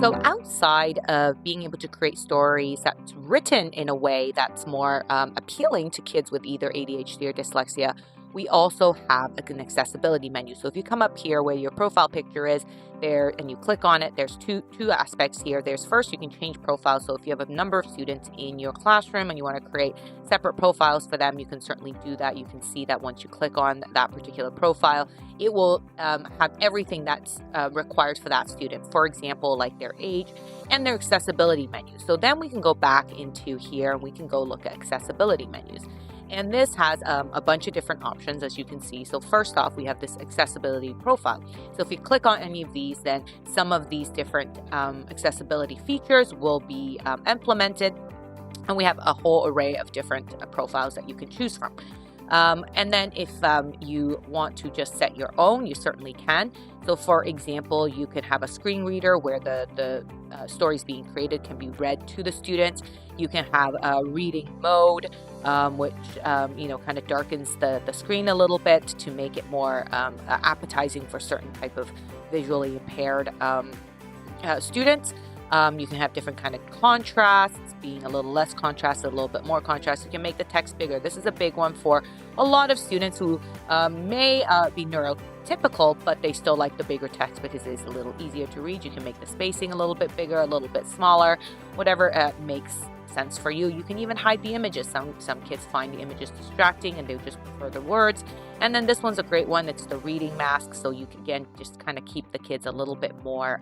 So outside of being able to create stories that's written in a way that's more appealing to kids with either ADHD or dyslexia, we also have an accessibility menu. So if you come up here where your profile picture is there and you click on it, there's two aspects here. There's first, you can change profiles. So if you have a number of students in your classroom and you want to create separate profiles for them, you can certainly do that. You can see that once you click on that particular profile, it will have everything that's required for that student. For example, like their age and their accessibility menu. So then we can go back into here and we can go look at accessibility menus. And this has a bunch of different options, as you can see. So first off, we have this accessibility profile. So if you click on any of these, then some of these different accessibility features will be implemented. And we have a whole array of different profiles that you can choose from. And then if you want to just set your own, you certainly can. So for example, you could have a screen reader where the stories being created can be read to the students. You can have a reading mode, which kind of darkens the screen a little bit to make it more appetizing for certain type of visually impaired students. You can have different kind of contrasts, being a little less contrast, a little bit more contrast. You can make the text bigger. This is a big one for a lot of students who may be neurotypical, but they still like the bigger text because it's a little easier to read. You can make the spacing a little bit bigger, a little bit smaller, whatever makes sense for you. You can even hide the images. Some kids find the images distracting and they just prefer the words. And then this one's a great one. It's the reading mask. So you can, again, just kind of keep the kids a little bit more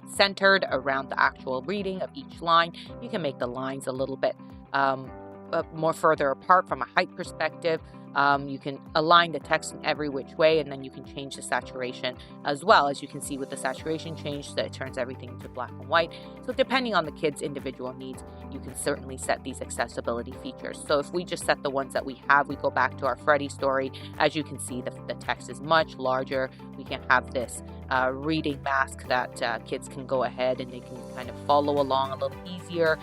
centered around the actual reading of each line. You can make the lines a little bit more further apart from a height perspective. You can align the text in every which way, and then you can change the saturation as well. As you can see with the saturation change, that it turns everything into black and white. So depending on the kids' individual needs, you can certainly set these accessibility features. So if we just set the ones that we have, we go back to our Freddy story. As you can see, the text is much larger. We can have this reading mask that kids can go ahead and they can kind of follow along a little easier,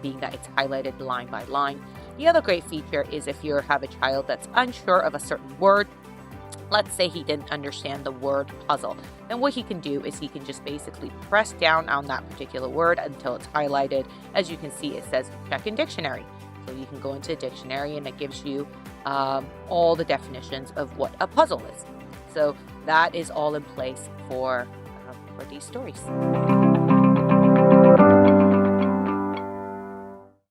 being that it's highlighted line by line. The other great feature is if you have a child that's unsure of a certain word. Let's say he didn't understand the word puzzle. Then what he can do is he can just basically press down on that particular word until it's highlighted. As you can see, it says check in dictionary. So you can go into a dictionary and it gives you all the definitions of what a puzzle is. So that is all in place for these stories.